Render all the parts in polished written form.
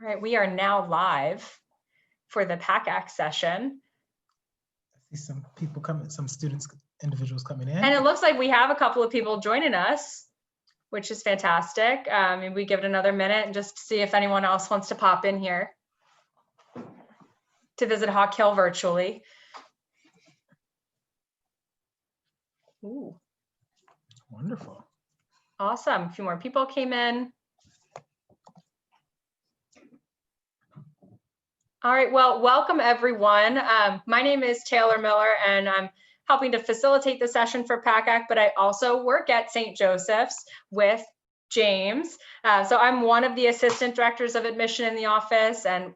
All right, we are now live for the PACAC session. I see some people coming, some students, individuals coming in. And it looks like we have a couple of people joining us, which is fantastic. And we give it another minute and just see if anyone else wants to pop in here to visit Hawk Hill virtually. Ooh. Wonderful. Awesome. A few more people came in. All right, well, welcome everyone. My name is Taylor Miller and I'm helping to facilitate the session for PACAC, but I also work at St. Joseph's with James. So I'm one of the assistant directors of admission in the office, and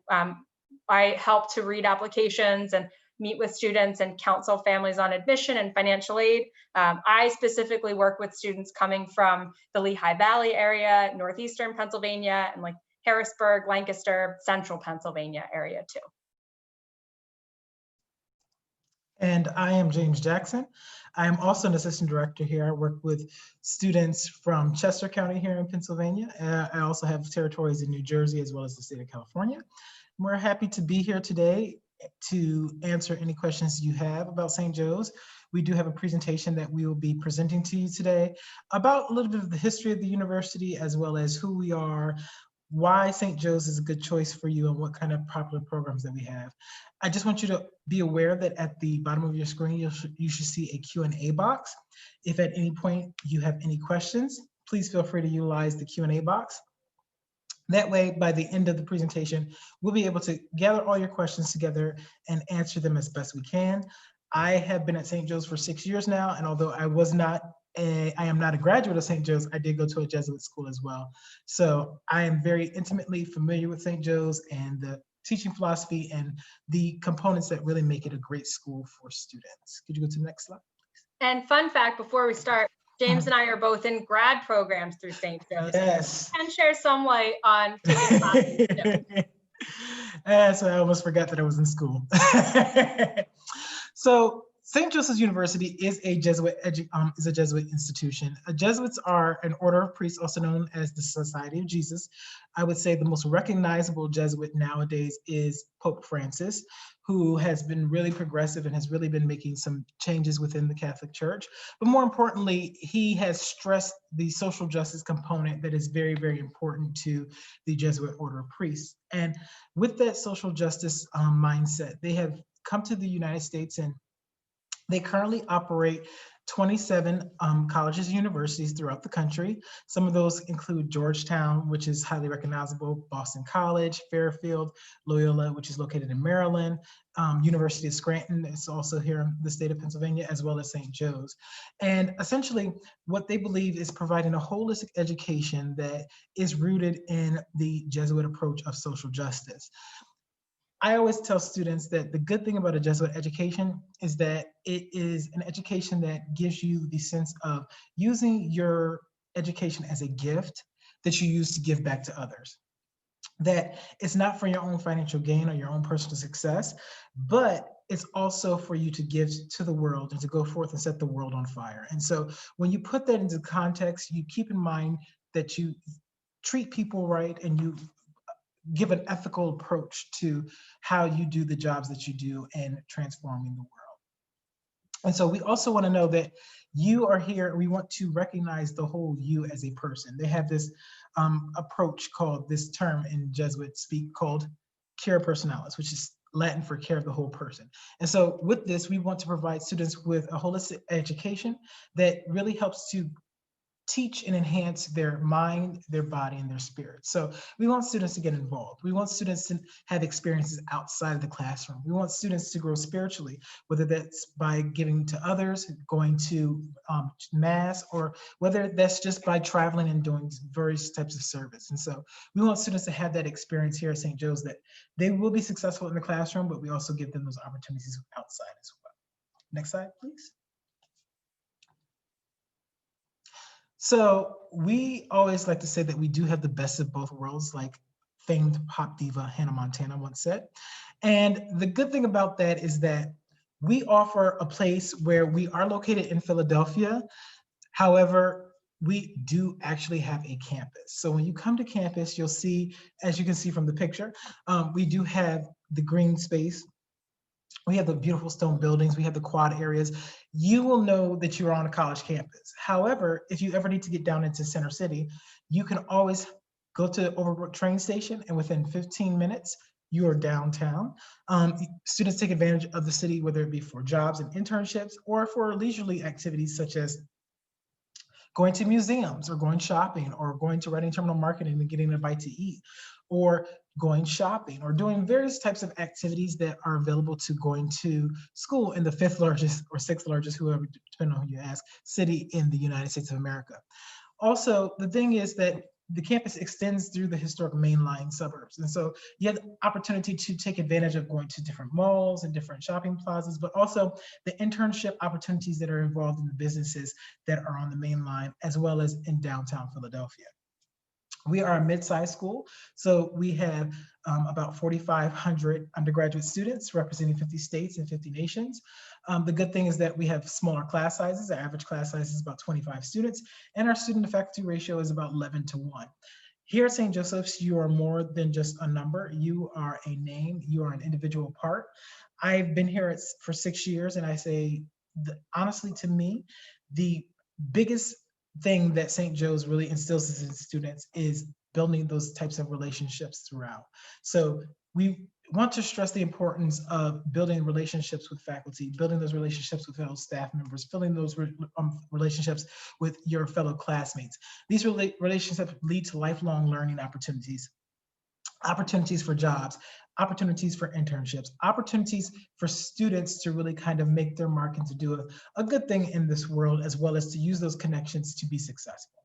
I help to read applications and meet with students and counsel families on admission and financial aid. I specifically work with students coming from the Lehigh Valley area, northeastern Pennsylvania, and like Harrisburg, Lancaster, central Pennsylvania area too. And I am James Jackson. I am also an assistant director here. I work with students from Chester County here in Pennsylvania. I also have territories in New Jersey as well as the state of California. We're happy to be here today to answer any questions you have about St. Joe's. We do have a presentation that we will be presenting to you today about a little bit of the history of the university as well as who we are, why St. Joe's is a good choice for you, and what kind of popular programs that we have. I just want you to be aware that at the bottom of your screen, you should see a Q&A box. If at any point you have any questions, please feel free to utilize the Q&A box. That way, by the end of the presentation, we'll be able to gather all your questions together and answer them as best we can. I have been at St. Joe's for 6 years now, and although I am not a graduate of St. Joe's, I did go to a Jesuit school as well. So I am very intimately familiar with St. Joe's and the teaching philosophy and the components that really make it a great school for students. Could you go to the next slide? And fun fact before we start, James and I are both in grad programs through St. Joe's. Yes. And share some light on taking classes too. So I almost forgot that I was in school. So St. Joseph's University is a Jesuit institution. Jesuits are an order of priests, also known as the Society of Jesus. I would say the most recognizable Jesuit nowadays is Pope Francis, who has been really progressive and has really been making some changes within the Catholic Church. But more importantly, he has stressed the social justice component that is very, very important to the Jesuit order of priests. And with that social justice mindset, they have come to the United States, and they currently operate 27 colleges and universities throughout the country. Some of those include Georgetown, which is highly recognizable, Boston College, Fairfield, Loyola, which is located in Maryland, University of Scranton is also here in the state of Pennsylvania, as well as St. Joe's. And essentially, what they believe is providing a holistic education that is rooted in the Jesuit approach of social justice. I always tell students that the good thing about a Jesuit education is that it is an education that gives you the sense of using your education as a gift that you use to give back to others. That it's not for your own financial gain or your own personal success, but it's also for you to give to the world and to go forth and set the world on fire. And so when you put that into context, you keep in mind that you treat people right and you give an ethical approach to how you do the jobs that you do in transforming the world. And so we also want to know that you are here. We want to recognize the whole you as a person. They have this approach called, this term in Jesuit speak called cura personalis, which is Latin for care of the whole person. And so with this, we want to provide students with a holistic education that really helps to teach and enhance their mind, their body, and their spirit. So we want students to get involved. We want students to have experiences outside of the classroom. We want students to grow spiritually, whether that's by giving to others, going to mass, or whether that's just by traveling and doing various types of service. And so we want students to have that experience here at St. Joe's, that they will be successful in the classroom, but we also give them those opportunities outside as well. Next slide, please. So we always like to say that we do have the best of both worlds, like famed pop diva Hannah Montana once said. And the good thing about that is that we offer a place where we are located in Philadelphia. However, we do actually have a campus. So when you come to campus, you'll see, as you can see from the picture, we do have the green space. We have the beautiful stone buildings. We have the quad areas. You will know that you're on a college campus. However, if you ever need to get down into Center City, you can always go to Overbrook train station, and within 15 minutes, you are downtown. Students take advantage of the city, whether it be for jobs and internships or for leisurely activities such as going to museums or going shopping or going to Reading Terminal Marketing and getting a bite to eat, or going shopping or doing various types of activities that are available to going to school in the 5th largest or 6th largest, whoever, depending on who you ask, city in the United States of America. Also, the thing is that the campus extends through the historic mainline suburbs. And so you have the opportunity to take advantage of going to different malls and different shopping plazas, but also the internship opportunities that are involved in the businesses that are on the main line, as well as in downtown Philadelphia. We are a mid-sized school, so we have about 4,500 undergraduate students representing 50 states and 50 nations. The good thing is that we have smaller class sizes. Our average class size is about 25 students, and our student to faculty ratio is about 11:1. Here at St. Joseph's, you are more than just a number. You are a name. You are an individual part. I've been here for 6 years, and I say, honestly, to me, the biggest thing that St. Joe's really instills in students is building those types of relationships throughout. So we want to stress the importance of building relationships with faculty, building those relationships with fellow staff members, building those relationships with your fellow classmates. These relationships lead to lifelong learning opportunities, opportunities for jobs, opportunities for internships, opportunities for students to really kind of make their mark and to do a good thing in this world, as well as to use those connections to be successful.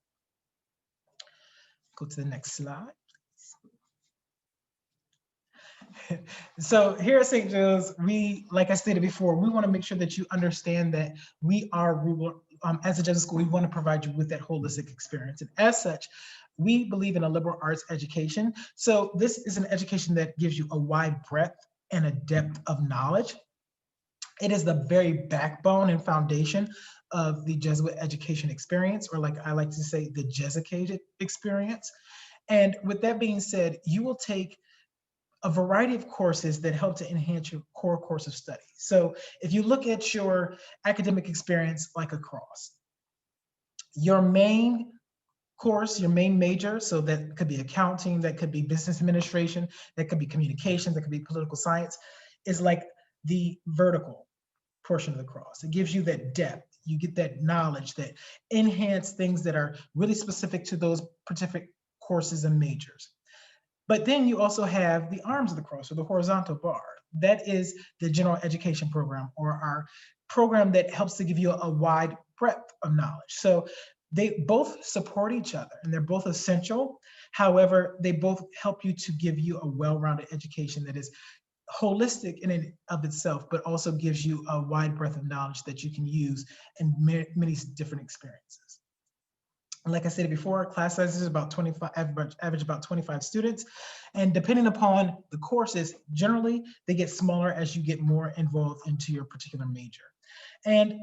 Go to the next slide. So here at St. Joe's, we, like I stated before, we want to make sure that you understand that we are rural. As a Jesuit school, we want to provide you with that holistic experience. And as such, we believe in a liberal arts education. So this is an education that gives you a wide breadth and a depth of knowledge. It is the very backbone and foundation of the Jesuit education experience, or like I like to say, the Jesuited experience. And with that being said, you will take a variety of courses that help to enhance your core course of study. So if you look at your academic experience like across, your main course, your main major, so that could be accounting, that could be business administration, that could be communications, that could be political science, is like the vertical portion of the cross. It gives you that depth. You get that knowledge, that enhance things that are really specific to those specific courses and majors. But then you also have the arms of the cross, or the horizontal bar. That is the general education program, or our program that helps to give you a wide breadth of knowledge. So they both support each other and they're both essential. However, they both help you to give you a well-rounded education that is holistic in and of itself, but also gives you a wide breadth of knowledge that you can use in many different experiences. Like I said before, class sizes is about 25, average about 25 students. And depending upon the courses, generally they get smaller as you get more involved into your particular major. And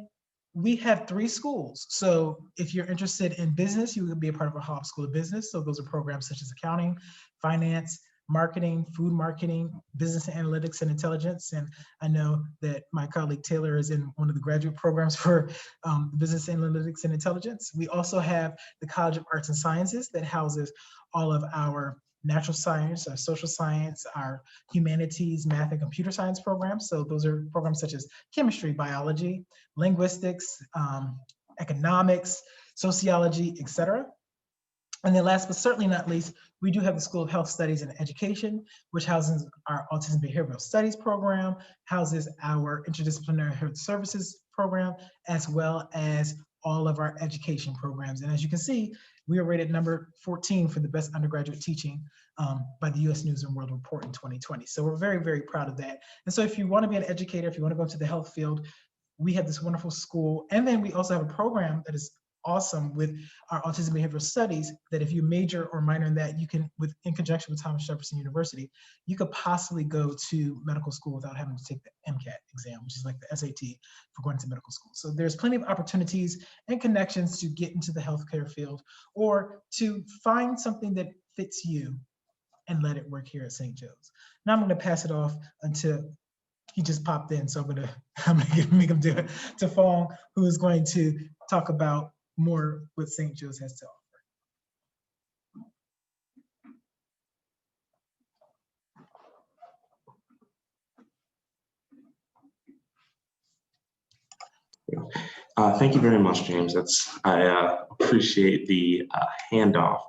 we have 3 schools. So if you're interested in business, you would be a part of a Hobbs School of Business. So those are programs such as accounting, finance, marketing, food marketing, business analytics and intelligence. And I know that my colleague Taylor is in one of the graduate programs for business analytics and intelligence. We also have the College of Arts and Sciences that houses all of our natural science, our social science, our humanities, math, and computer science programs. So those are programs such as chemistry, biology, linguistics, economics, sociology, etc. And then last but certainly not least, we do have the School of Health Studies and Education, which houses our Autism Behavioral Studies program, houses our Interdisciplinary Health Services program, as well as all of our education programs. And as you can see, we are rated number 14 for the best undergraduate teaching by the US News and World Report in 2020. So we're very, very proud of that. And so if you want to be an educator, if you want to go into the health field, we have this wonderful school. And then we also have a program that is awesome with our autism behavioral studies that if you major or minor in that, you can, in conjunction with Thomas Jefferson University, you could possibly go to medical school without having to take the MCAT exam, which is like the SAT for going to medical school. So there's plenty of opportunities and connections to get into the healthcare field or to find something that fits you and let it work here at St. Joe's. Now I'm going to pass it off until he just popped in, so I'm gonna make him do it, to Fong, who is going to talk about more what St. Joe's has to offer. Thank you very much, James. I appreciate the handoff.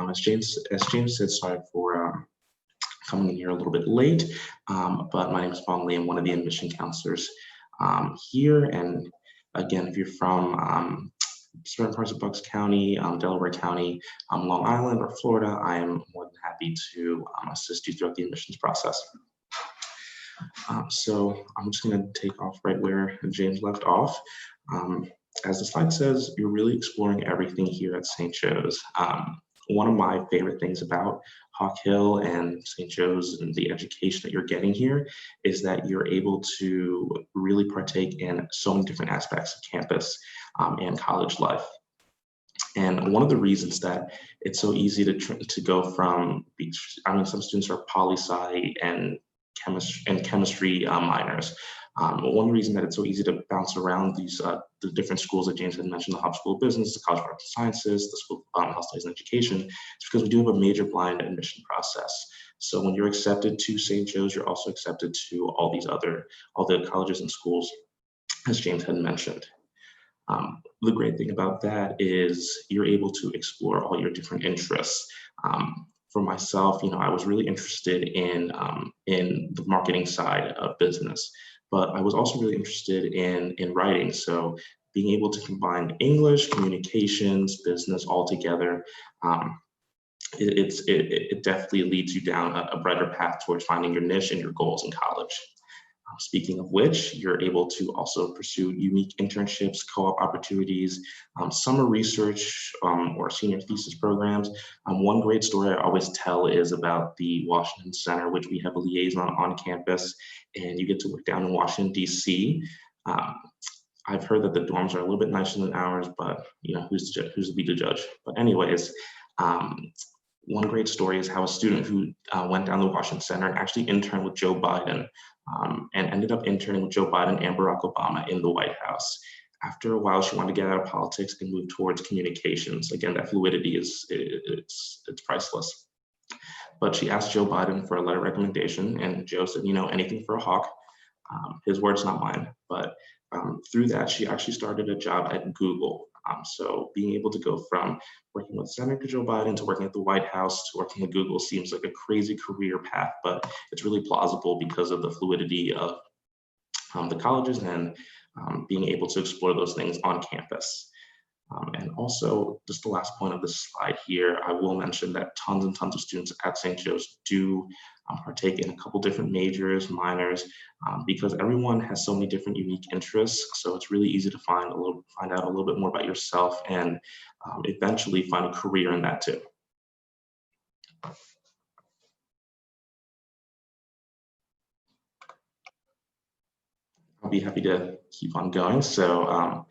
As James said, sorry for coming in here a little bit late, but my name is Fong Lee. I'm one of the admission counselors here. And again, if you're from certain parts of Bucks County, Delaware County, Long Island, or Florida, I am more than happy to assist you throughout the admissions process. So I'm just going to take off right where James left off. As the slide says, you're really exploring everything here at St. Joe's. One of my favorite things about Hawk Hill and St. Joe's and the education that you're getting here is that you're able to really partake in so many different aspects of campus and college life. And one of the reasons that it's so easy to go from, some students are poli-sci and chemistry minors. One reason that it's so easy to bounce around these the different schools that James had mentioned, the Hub School of Business, the College of Arts and Sciences, the School of Health Studies and Education, is because we do have a major blind admission process. So when you're accepted to St. Joe's, you're also accepted to all the colleges and schools, as James had mentioned. The great thing about that is you're able to explore all your different interests. For myself, I was really interested in the marketing side of business, but I was also really interested in writing. So being able to combine English, communications, business all together, it definitely leads you down a brighter path towards finding your niche and your goals in college. Speaking of which, you're able to also pursue unique internships, co-op opportunities, summer research, or senior thesis programs. One great story I always tell is about the Washington Center, which we have a liaison on campus, and you get to work down in Washington, DC. I've heard that the dorms are a little bit nicer than ours, but who's to be the judge? But anyways, one great story is how a student who went down the Washington Center and actually interned with Joe Biden and ended up interning with Joe Biden and Barack Obama in the White House. After a while, she wanted to get out of politics and move towards communications. Again, that fluidity it's priceless. But she asked Joe Biden for a letter of recommendation, and Joe said, anything for a hawk. His words, not mine. But through that, she actually started a job at Google. So being able to go from working with Senator Joe Biden to working at the White House to working at Google seems like a crazy career path, but it's really plausible because of the fluidity of the colleges and being able to explore those things on campus. And also, just the last point of this slide here, I will mention that tons and tons of students at St. Joe's do partake in a couple different majors, minors, because everyone has so many different unique interests. So it's really easy to find out a little bit more about yourself and eventually find a career in that too. I'll be happy to keep on going. So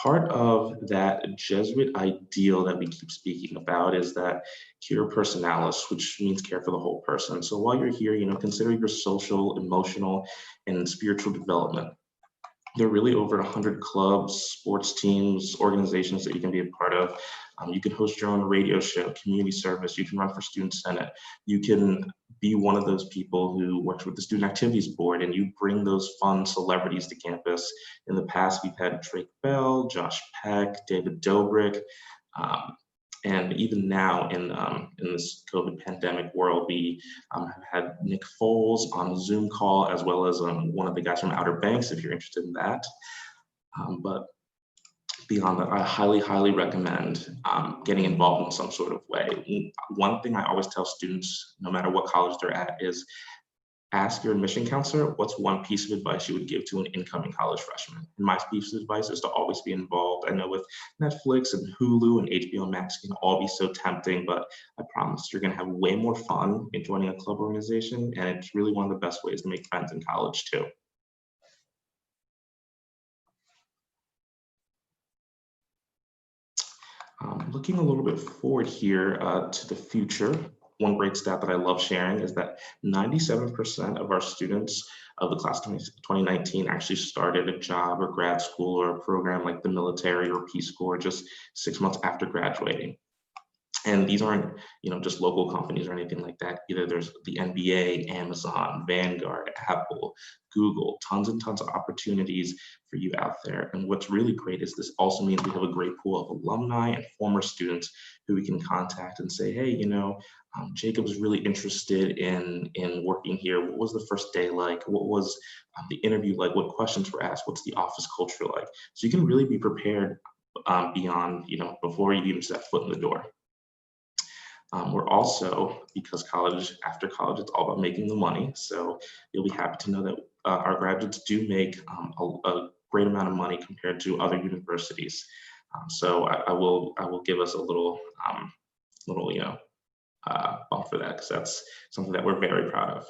part of that Jesuit ideal that we keep speaking about is that cura personalis, which means care for the whole person. So while you're here, consider your social, emotional, and spiritual development. There are really over 100 clubs, sports teams, organizations that you can be a part of. You can host your own radio show, community service. You can run for student senate. You can be one of those people who works with the student activities board, and you bring those fun celebrities to campus. In the past, we've had Drake Bell, Josh Peck, David Dobrik, and even now in this COVID pandemic world, we have had Nick Foles on a Zoom call, as well as one of the guys from Outer Banks, if you're interested in that. But beyond that, I highly, highly recommend getting involved in some sort of way. One thing I always tell students, no matter what college they're at, is Ask your admission counselor what's one piece of advice you would give to an incoming college freshman. And my piece of advice is to always be involved. I know with Netflix and Hulu and HBO Max can all be so tempting, but I promise you're going to have way more fun in joining a club organization, and it's really one of the best ways to make friends in college too. Looking a little bit forward here to the future, one great stat that I love sharing is that 97% of our students of the class 2019 actually started a job or grad school or a program like the military or Peace Corps just 6 months after graduating. And these aren't, just local companies or anything like that. Either there's the NBA, Amazon, Vanguard, Apple, Google, tons and tons of opportunities for you out there. And what's really great is this also means we have a great pool of alumni and former students who we can contact and say, hey, Jacob was really interested in working here. What was the first day like? What was the interview like? What questions were asked? What's the office culture like? So you can really be prepared beyond, before you even step foot in the door. We're also, because after college, it's all about making the money. So you'll be happy to know that our graduates do make a great amount of money compared to other universities. So I will give us a little bump for that, because that's something that we're very proud of.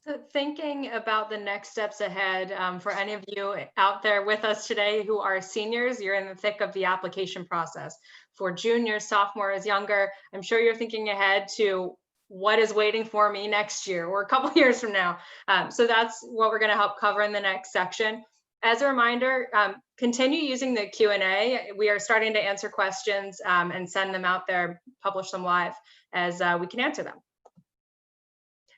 So thinking about the next steps ahead, for any of you out there with us today who are seniors, you're in the thick of the application process. For juniors, sophomores, younger, I'm sure you're thinking ahead to what is waiting for me next year or a couple years from now. So that's what we're going to help cover in the next section. As a reminder, continue using the Q&A. We are starting to answer questions and send them out there, publish them live as we can answer them.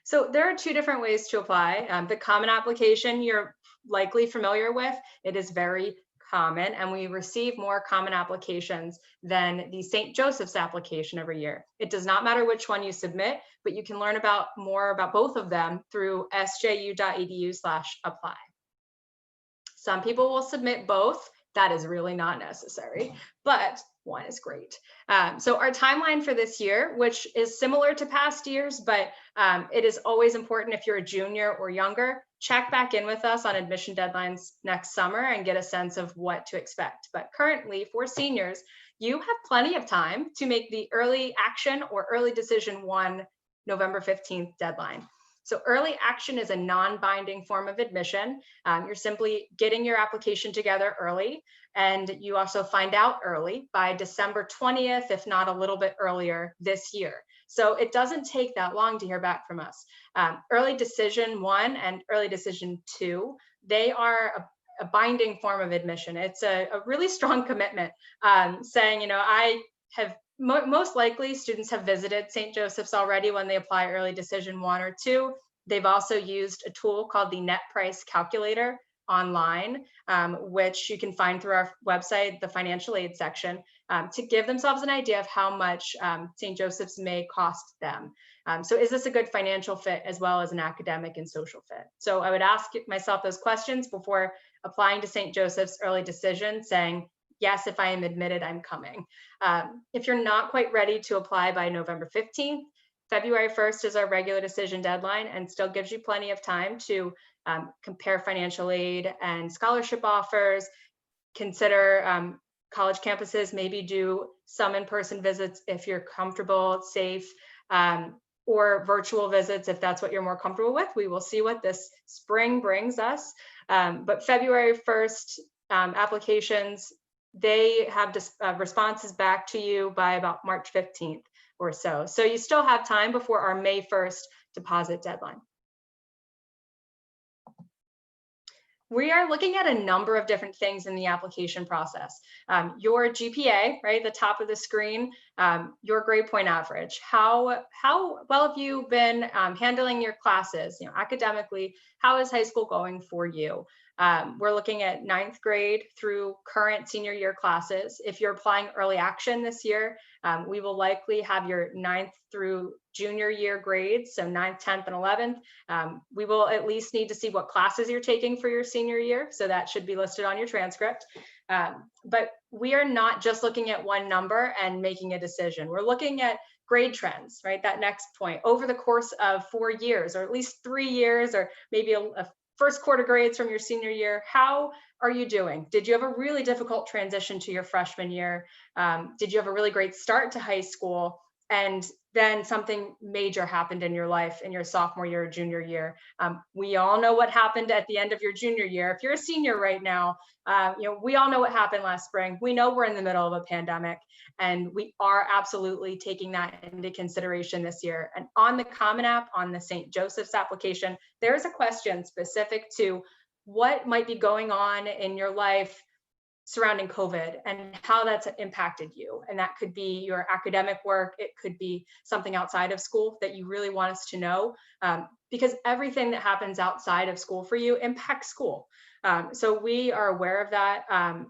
So there are two different ways to apply. The common application you're likely familiar with. It is very common, and we receive more common applications than the St. Joseph's application every year. It does not matter which one you submit, but you can learn more about both of them through sju.edu/apply. Some people will submit both. That is really not necessary, but one is great. So our timeline for this year, which is similar to past years, but it is always important if you're a junior or younger, check back in with us on admission deadlines next summer and get a sense of what to expect. But currently for seniors, you have plenty of time to make the early action or early decision 1 November 15th deadline. So early action is a non-binding form of admission. You're simply getting your application together early, and you also find out early by December 20th, if not a little bit earlier this year. So it doesn't take that long to hear back from us. Early decision 1 and early decision 2, they are a binding form of admission. It's a really strong commitment saying, I have most likely students have visited St. Joseph's already when they apply early decision 1 or 2. They've also used a tool called the net price calculator online, which you can find through our website, the financial aid section, to give themselves an idea of how much St. Joseph's may cost them. So is this a good financial fit as well as an academic and social fit? So I would ask myself those questions before applying to St. Joseph's early decision, saying, yes, if I am admitted, I'm coming. If you're not quite ready to apply by November 15th, February 1st is our regular decision deadline and still gives you plenty of time to compare financial aid and scholarship offers, consider college campuses, maybe do some in-person visits if you're comfortable, safe, or virtual visits if that's what you're more comfortable with. We will see what this spring brings us. But February 1st applications, they have responses back to you by about March 15th or so. So you still have time before our May 1st deposit deadline. We are looking at a number of different things in the application process. Your GPA, right, the top of the screen, your grade point average. How well have you been handling your classes, academically? How is high school going for you? We're looking at 9th grade through current senior year classes. If you're applying early action this year, we will likely have your 9th through junior year grades, so 9th, 10th, and 11th. We will at least need to see what classes you're taking for your senior year, so that should be listed on your transcript. But we are not just looking at one number and making a decision. We're looking at grade trends, right? That next point, over the course of 4 years, or at least 3 years, or maybe a first quarter grades from your senior year, how are you doing? Did you have a really difficult transition to your freshman year? Did you have a really great start to high school? And then something major happened in your life in your sophomore year or junior year. We all know what happened at the end of your junior year. If you're a senior right now, we all know what happened last spring. We know we're in the middle of a pandemic, and we are absolutely taking that into consideration this year. And on the Common App, on the St. Joseph's application, there's a question specific to what might be going on in your life surrounding COVID and how that's impacted you. And that could be your academic work. It could be something outside of school that you really want us to know, because everything that happens outside of school for you impacts school. So we are aware of that.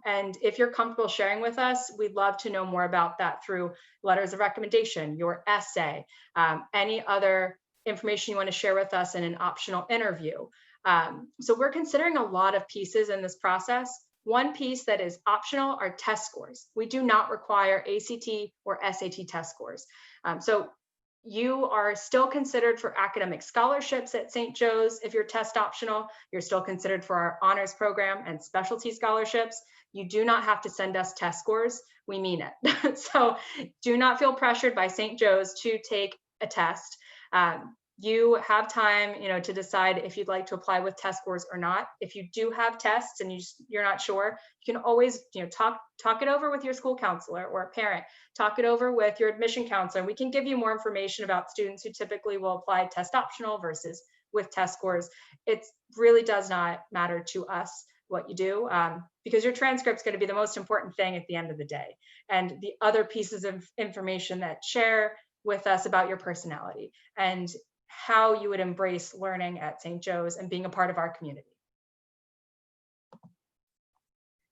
And if you're comfortable sharing with us, we'd love to know more about that through letters of recommendation, your essay, any other information you want to share with us in an optional interview. So we're considering a lot of pieces in this process. One piece that is optional are test scores. We do not require ACT or SAT test scores. So you are still considered for academic scholarships at St. Joe's. If you're test optional, you're still considered for our honors program and specialty scholarships. You do not have to send us test scores. We mean it. So do not feel pressured by St. Joe's to take a test. You have time, to decide if you'd like to apply with test scores or not. If you do have tests and you're not sure, you can always, talk it over with your school counselor or a parent. Talk it over with your admission counselor. We can give you more information about students who typically will apply test optional versus with test scores. It really does not matter to us what you do, because your transcript's going to be the most important thing at the end of the day. And the other pieces of information that share with us about your personality and how you would embrace learning at St. Joe's and being a part of our community.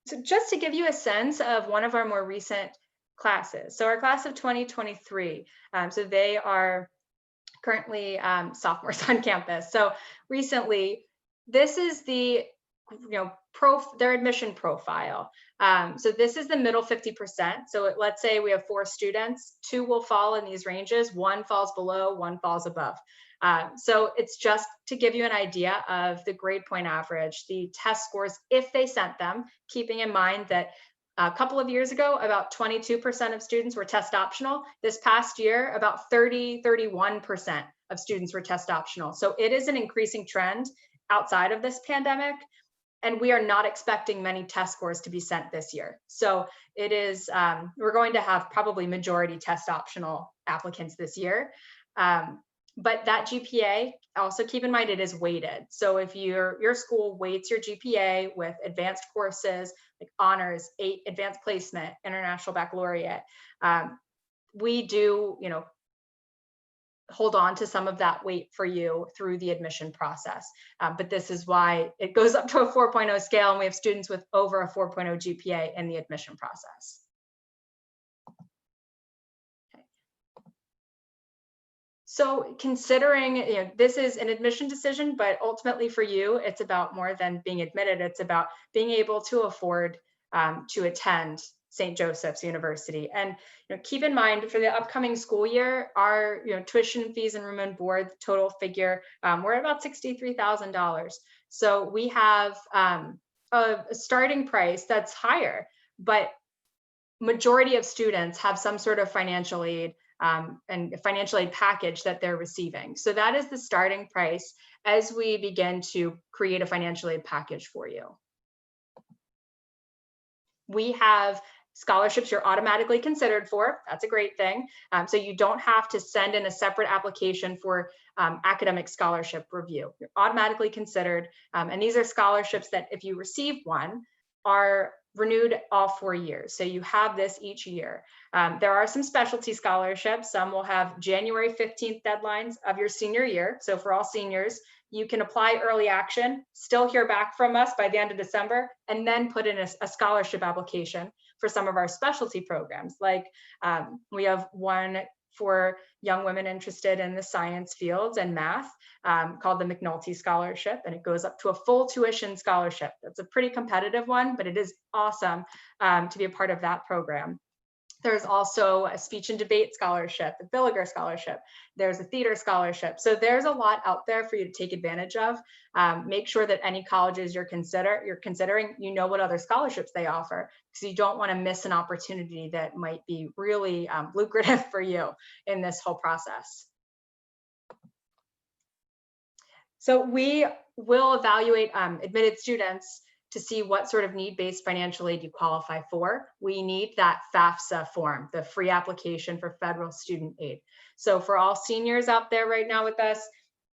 So just to give you a sense of one of our more recent classes. So our class of 2023, so they are currently sophomores on campus. So recently, this is the their admission profile. So this is the middle 50%. So let's say we have 4 students, 2 will fall in these ranges, 1 falls below, 1 falls above. So it's just to give you an idea of the grade point average, the test scores, if they sent them, keeping in mind that a couple of years ago, about 22% of students were test optional. This past year, about 31% of students were test optional. So it is an increasing trend outside of this pandemic. And we are not expecting many test scores to be sent this year. So it is, we're going to have probably majority test optional applicants this year. But that GPA, also keep in mind, it is weighted. So if your school weights your GPA with advanced courses like honors, 8 advanced placement, international baccalaureate, we do, hold on to some of that weight for you through the admission process. But this is why it goes up to a 4.0 scale, and we have students with over a 4.0 GPA in the admission process. Okay. So considering, this is an admission decision, but ultimately for you, it's about more than being admitted. It's about being able to afford to attend St. Joseph's University. And keep in mind, for the upcoming school year, our tuition fees and room and board total figure, we're at about $63,000. So we have a starting price that's higher, but majority of students have some sort of financial aid and financial aid package that they're receiving. So that is the starting price as we begin to create a financial aid package for you. We have scholarships you're automatically considered for. That's a great thing. So you don't have to send in a separate application for academic scholarship review. You're automatically considered. And these are scholarships that if you receive one, are renewed all 4 years. So you have this each year. There are some specialty scholarships. Some will have January 15th deadlines of your senior year. So for all seniors, you can apply early action, still hear back from us by the end of December, and then put in a scholarship application for some of our specialty programs. Like we have one for young women interested in the science fields and math called the McNulty Scholarship, and it goes up to a full tuition scholarship. That's a pretty competitive one, but it is awesome to be a part of that program. There's also a speech and debate scholarship, the Billiger scholarship. There's a theater scholarship. So there's a lot out there for you to take advantage of. Make sure that any colleges you're considering, you know what other scholarships they offer, because you don't want to miss an opportunity that might be really lucrative for you in this whole process. So we will evaluate admitted students to see what sort of need-based financial aid you qualify for. We need that FAFSA form, the free application for federal student aid. So for all seniors out there right now with us,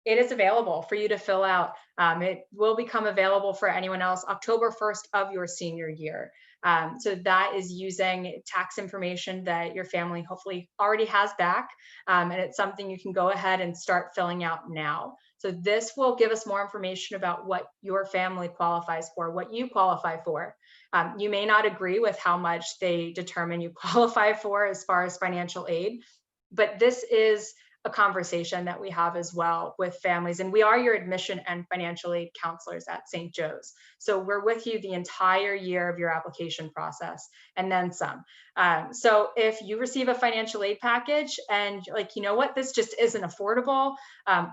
it is available for you to fill out. It will become available for anyone else October 1st of your senior year. So that is using tax information that your family hopefully already has back. And it's something you can go ahead and start filling out now. So this will give us more information about what your family qualifies for, what you qualify for. You may not agree with how much they determine you qualify for as far as financial aid, but this is a conversation that we have as well with families. And we are your admission and financial aid counselors at St. Joe's. So we're with you the entire year of your application process and then some. So if you receive a financial aid package and you're like, you know what, this just isn't affordable,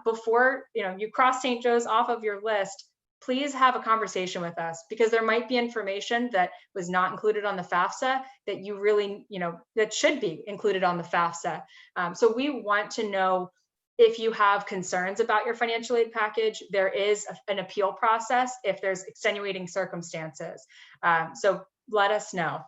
before you cross St. Joe's off of your list, please have a conversation with us, because there might be information that was not included on the FAFSA that you really, that should be included on the FAFSA. So we want to know if you have concerns about your financial aid package. There is an appeal process if there's extenuating circumstances. So let us know.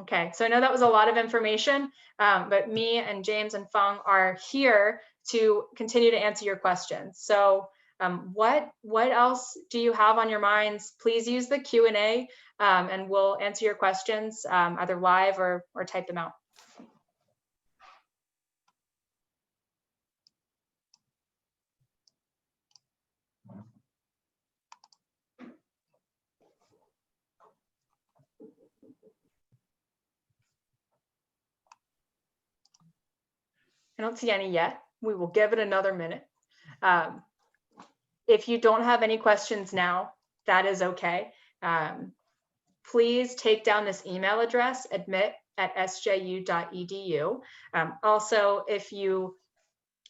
Okay, so I know that was a lot of information, but me and James and Feng are here to continue to answer your questions. So what else do you have on your minds? Please use the Q&A and we'll answer your questions either live or type them out. I don't see any yet. We will give it another minute. If you don't have any questions now, that is okay. Please take down this email address, admit@sju.edu. Also, if you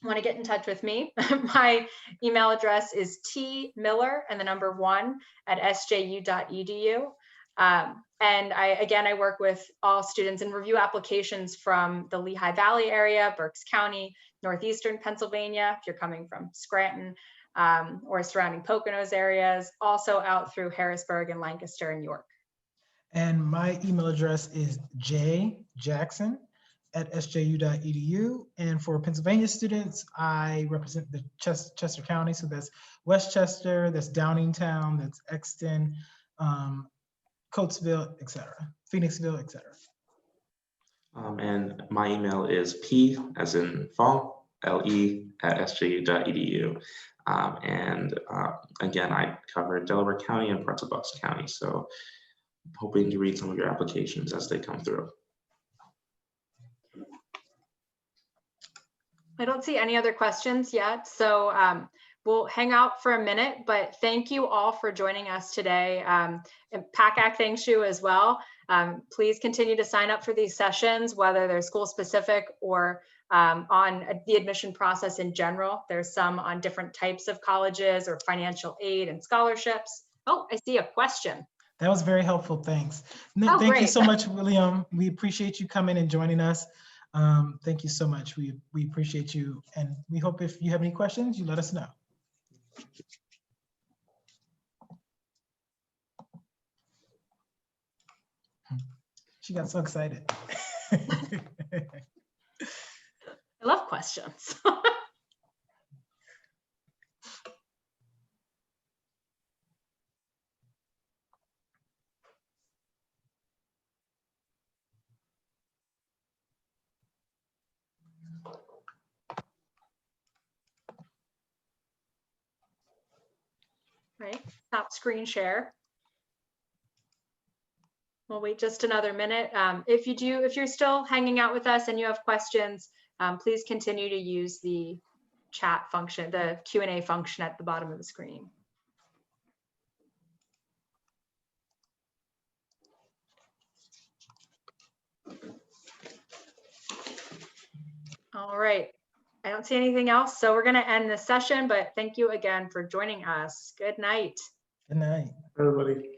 want to get in touch with me, my email address is tmiller1@sju.edu. And I work with all students and review applications from the Lehigh Valley area, Berks County, Northeastern Pennsylvania, if you're coming from Scranton or surrounding Poconos areas, also out through Harrisburg and Lancaster and York. And my email address is jjackson@sju.edu. And for Pennsylvania students, I represent the Chester County. So that's Westchester, that's Downingtown, that's Exton, Coatesville, etc., Phoenixville, etc. And my email is p as in Fong, le@sju.edu. Again, I cover Delaware County and parts of Bucks County. So hoping to read some of your applications as they come through. I don't see any other questions yet. So we'll hang out for a minute, but thank you all for joining us today. And PACAC thanks you as well. Please continue to sign up for these sessions, whether they're school specific or on the admission process in general. There's some on different types of colleges or financial aid and scholarships. Oh, I see a question. That was very helpful, thanks. Oh, thank great. you so much, William. We appreciate you coming and joining us. Thank you so much. We appreciate you. And we hope if you have any questions, you let us know. She got so excited. I love questions. Right, top screen share. We'll wait just another minute. If you're still hanging out with us and you have questions, please continue to use the chat function, the Q&A function at the bottom of the screen. All right. I don't see anything else, so we're going to end this session, but thank you again for joining us. Good night. Good night. Everybody.